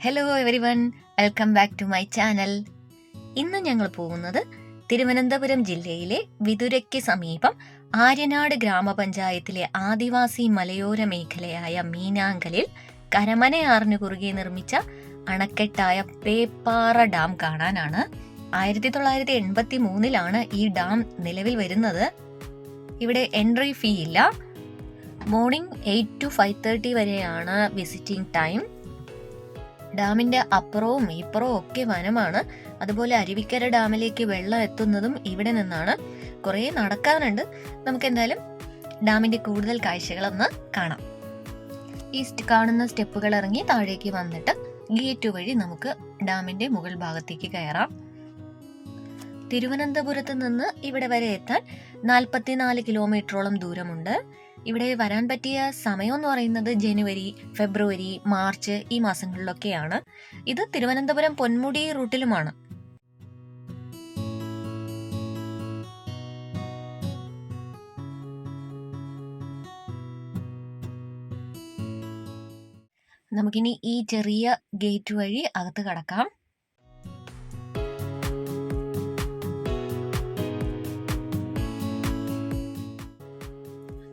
Hello everyone, welcome back to my channel. ഇന്ന് ഞങ്ങൾ പോകുന്നത് തിരുവനന്തപുരം ജില്ലയിലെ വിതുരയ്ക്ക് സമീപം ആര്യനാട് ഗ്രാമപഞ്ചായത്തിലെ ആദിവാസി മലയോര മേഖലയായ മീനാങ്കലിൽ കരമനയാറിന് കുറുകെ നിർമ്മിച്ച അണക്കെട്ടായ പേപ്പാറ ഡാം കാണാനാണ്. 1983 ഈ ഡാം നിലവിൽ വരുന്നത്. ഇവിടെ എൻട്രി ഫീ ഇല്ല. മോർണിംഗ് 8 to 5:30 വരെയാണ് വിസിറ്റിംഗ് ടൈം. ഡാമിന്റെ അപ്പുറവും ഇപ്പുറവും ഒക്കെ വനമാണ്. അതുപോലെ അരുവിക്കര ഡാമിലേക്ക് വെള്ളം എത്തുന്നതും ഇവിടെ നിന്നാണ്. കുറേ നടക്കാനുണ്ട്. നമുക്ക് എന്തായാലും ഡാമിന്റെ കൂടുതൽ കാഴ്ചകളൊന്ന് കാണാം. ഈ കാണുന്ന സ്റ്റെപ്പുകൾ ഇറങ്ങി താഴേക്ക് വന്നിട്ട് ഗേറ്റ് വഴി നമുക്ക് ഡാമിന്റെ മുകൾ ഭാഗത്തേക്ക് കയറാം. തിരുവനന്തപുരത്ത് നിന്ന് ഇവിടെ വരെ എത്താൻ 44 കിലോമീറ്ററോളം ദൂരമുണ്ട്. ഇവിടെ വരാൻ പറ്റിയ സമയം എന്ന് പറയുന്നത് ജനുവരി, ഫെബ്രുവരി, മാർച്ച് ഈ മാസങ്ങളിലൊക്കെയാണ്. ഇത് തിരുവനന്തപുരം പൊന്മുടി റൂട്ടിലുമാണ്. നമുക്കിനി ഈ ചെറിയ ഗേറ്റ് വഴി അകത്ത് കടക്കാം.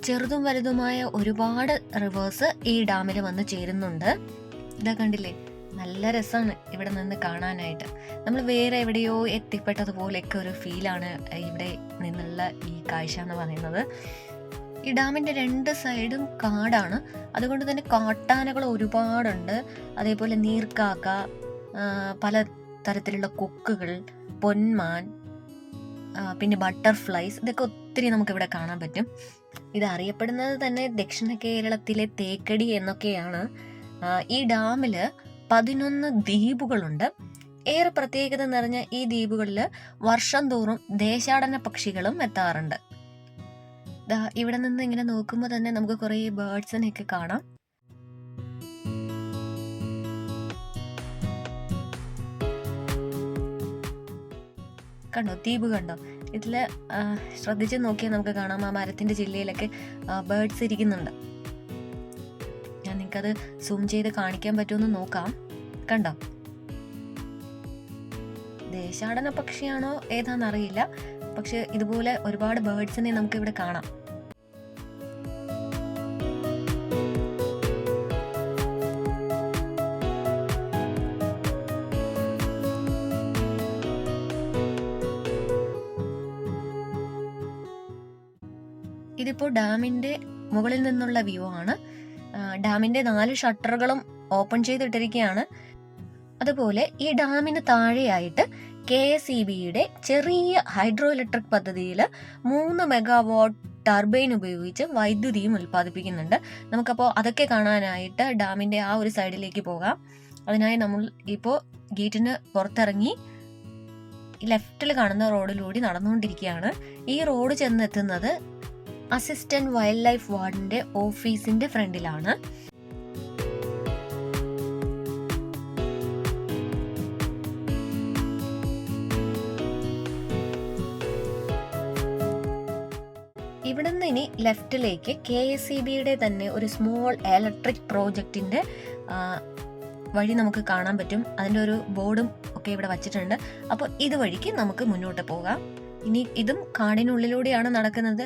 ചെറുതും വലുതുമായ ഒരുപാട് റിവേഴ്സ് ഈ ഡാമിൽ വന്ന് ചേരുന്നുണ്ട്. ഇതാ കണ്ടില്ലേ, നല്ല രസമാണ് ഇവിടെ നിന്ന് കാണാനായിട്ട്. നമ്മൾ വേറെ എവിടെയോ എത്തിപ്പെട്ടതുപോലെയൊക്കെ ഒരു ഫീലാണ് ഇവിടെ നിന്നുള്ള ഈ കാഴ്ച എന്ന് പറയുന്നത്. ഈ ഡാമിൻ്റെ 2 സൈഡും കാടാണ്. അതുകൊണ്ട് തന്നെ കാട്ടാനകൾ ഒരുപാടുണ്ട്. അതേപോലെ നീർക്കാക്ക, പല തരത്തിലുള്ള കൊക്കുകൾ, പൊന്മാൻ, പിന്നെ ബട്ടർഫ്ലൈസ്, ഇതൊക്കെ ഒത്തിരി നമുക്കിവിടെ കാണാൻ പറ്റും. ഇത് അറിയപ്പെടുന്നത് തന്നെ ദക്ഷിണ കേരളത്തിലെ തേക്കടി എന്നൊക്കെയാണ്. ഈ ഡാമിൽ 11 ദ്വീപുകളുണ്ട്. ഏറെ പ്രത്യേകത നിറഞ്ഞ ഈ ദ്വീപുകളിൽ വർഷം തോറും ദേശാടന പക്ഷികളും എത്താറുണ്ട്. ഇവിടെ നിന്ന് ഇങ്ങനെ നോക്കുമ്പോൾ തന്നെ നമുക്ക് കുറേ ബേർഡ്സിനെയൊക്കെ കാണാം. കണ്ടോ, ദ്വീപ് കണ്ടോ? ഇതിൽ ശ്രദ്ധിച്ച് നോക്കിയാൽ നമുക്ക് കാണാം, ആ മരത്തിന്റെ ജില്ലയിലൊക്കെ ബേർഡ്സ് ഇരിക്കുന്നുണ്ട്. ഞാൻ നിങ്ങൾക്കത് സൂം ചെയ്ത് കാണിക്കാൻ പറ്റുമെന്ന് നോക്കാം. കണ്ടോ, ദേശാടന പക്ഷിയാണോ ഏതാണെന്നറിയില്ല, പക്ഷെ ഇതുപോലെ ഒരുപാട് ബേർഡ്സിനെ നമുക്ക് ഇവിടെ കാണാം. ഇതിപ്പോൾ ഡാമിന്റെ മുകളിൽ നിന്നുള്ള വ്യൂ ആണ്. ഡാമിന്റെ 4 ഷട്ടറുകളും ഓപ്പൺ ചെയ്തിട്ടിരിക്കുകയാണ്. അതുപോലെ ഈ ഡാമിന് താഴെയായിട്ട് KSEBയുടെ ചെറിയ ഹൈഡ്രോ ഇലക്ട്രിക് പദ്ധതിയിൽ 3 മെഗാവാട്ട് ടർബൈൻ ഉപയോഗിച്ച് വൈദ്യുതിയും ഉൽപ്പാദിപ്പിക്കുന്നുണ്ട്. നമുക്കപ്പോൾ അതൊക്കെ കാണാനായിട്ട് ഡാമിന്റെ ആ ഒരു സൈഡിലേക്ക് പോകാം. അതിനായി നമ്മൾ ഇപ്പോൾ ഗേറ്റിന് പുറത്തിറങ്ങി ലെഫ്റ്റിൽ കാണുന്ന റോഡിലൂടെ നടന്നുകൊണ്ടിരിക്കുകയാണ്. ഈ റോഡ് ചെന്നെത്തുന്നത് അസിസ്റ്റന്റ് വൈൽഡ് ലൈഫ് വാർഡന്റെ ഓഫീസിന്റെ ഫ്രണ്ടിലാണ്. ഇവിടുന്ന് ഇനി ലെഫ്റ്റിലേക്ക് KSEBയുടെ തന്നെ ഒരു സ്മോൾ ഇലക്ട്രിക് പ്രോജക്റ്റിന്റെ വഴി നമുക്ക് കാണാൻ പറ്റും. അതിൻ്റെ ഒരു ബോർഡും ഒക്കെ ഇവിടെ വച്ചിട്ടുണ്ട്. അപ്പോൾ ഇതുവഴിക്ക് നമുക്ക് മുന്നോട്ട് പോകാം. ഇനി ഇതും കാടിനുള്ളിലൂടെയാണ് നടക്കുന്നത്.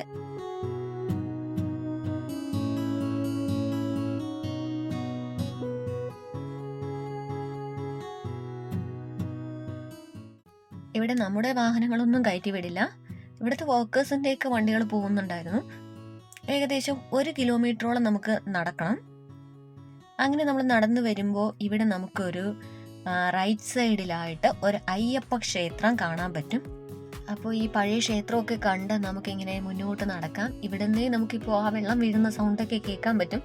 ഇവിടെ നമ്മുടെ വാഹനങ്ങളൊന്നും കയറ്റി വിടില്ല. ഇവിടുത്തെ വർക്കേഴ്സിൻ്റെയൊക്കെ വണ്ടികൾ പോകുന്നുണ്ടായിരുന്നു. ഏകദേശം 1 കിലോമീറ്ററോളം നമുക്ക് നടക്കണം. അങ്ങനെ നമ്മൾ നടന്നു വരുമ്പോൾ ഇവിടെ നമുക്കൊരു റൈറ്റ് സൈഡിലായിട്ട് ഒരു അയ്യപ്പ ക്ഷേത്രം കാണാൻ പറ്റും. അപ്പോൾ ഈ പഴയ ക്ഷേത്രമൊക്കെ കണ്ട് നമുക്കിങ്ങനെ മുന്നോട്ട് നടക്കാം. ഇവിടെ നിന്നേ നമുക്കിപ്പോൾ ആ വെള്ളം വീഴുന്ന സൗണ്ടൊക്കെ കേൾക്കാൻ പറ്റും.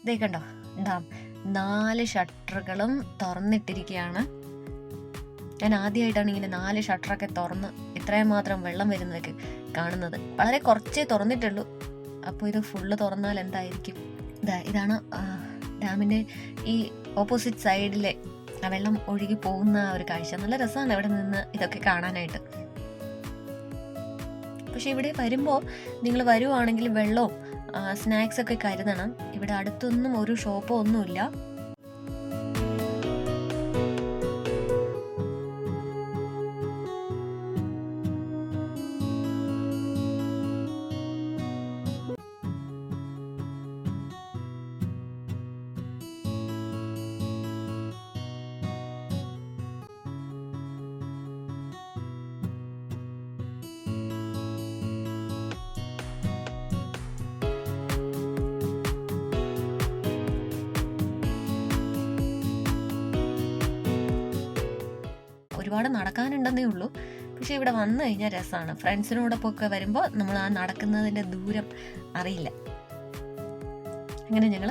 ദേ കണ്ടോ ഡാം, 4 ഷട്ടറുകളും തുറന്നിട്ടിരിക്കുകയാണ്. ഞാൻ ആദ്യമായിട്ടാണ് ഇങ്ങനെ 4 ഷട്ടറൊക്കെ തുറന്ന് ഇത്രയും മാത്രം വെള്ളം വരുന്നതൊക്കെ കാണുന്നത്. വളരെ കുറച്ചേ തുറന്നിട്ടുള്ളൂ. അപ്പോൾ ഇത് ഫുള്ള് തുറന്നാൽ എന്തായിരിക്കും? ഇതാണ് ഡാമിൻ്റെ ഈ ഓപ്പോസിറ്റ് സൈഡിലെ ആ വെള്ളം ഒഴുകി പോകുന്ന ഒരു കാഴ്ച. നല്ല രസമാണ് ഇവിടെ നിന്ന് ഇതൊക്കെ കാണാനായിട്ട്. പക്ഷെ ഇവിടെ വരുമ്പോൾ നിങ്ങൾ വരുവാണെങ്കിൽ വെള്ളവും സ്നാക്സ് ഒക്കെ കരുതണം. ഇവിടെ അടുത്തൊന്നും ഒരു ഷോപ്പോ ഒന്നുമില്ല. ഒരുപാട് നടക്കാനുണ്ടെന്നേ ഉള്ളൂ. പക്ഷെ ഇവിടെ വന്നു കഴിഞ്ഞാൽ രസമാണ്. ഫ്രണ്ട്സിനോടൊപ്പം ഒക്കെ വരുമ്പോൾ നമ്മൾ ആ നടക്കുന്നതിൻ്റെ ദൂരം അറിയില്ല. അങ്ങനെ ഞങ്ങൾ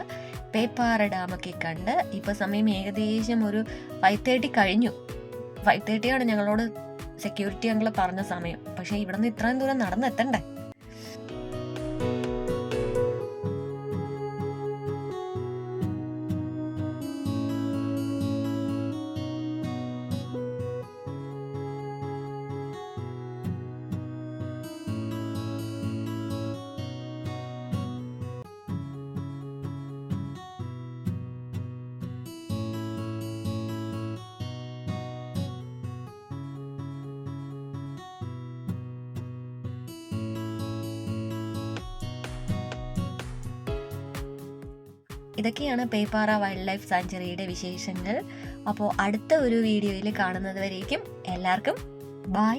പേപ്പാറ ഡാമൊക്കെ കണ്ട് ഇപ്പോൾ സമയം ഏകദേശം ഒരു 5:30 കഴിഞ്ഞു. 5:30 ഞങ്ങളോട് സെക്യൂരിറ്റി അങ്കിൾ പറഞ്ഞ സമയം. പക്ഷേ ഇവിടെ നിന്ന് ഇത്രയും ദൂരം നടന്നെത്തണ്ടേ? ഇതൊക്കെയാണ് പേപ്പാറ വൈൽഡ് ലൈഫ് സാങ്ച്വറിയുടെ വിശേഷങ്ങൾ. അപ്പോൾ അടുത്ത ഒരു വീഡിയോയിൽ കാണുന്നത് വരേക്കും എല്ലാവർക്കും ബൈ.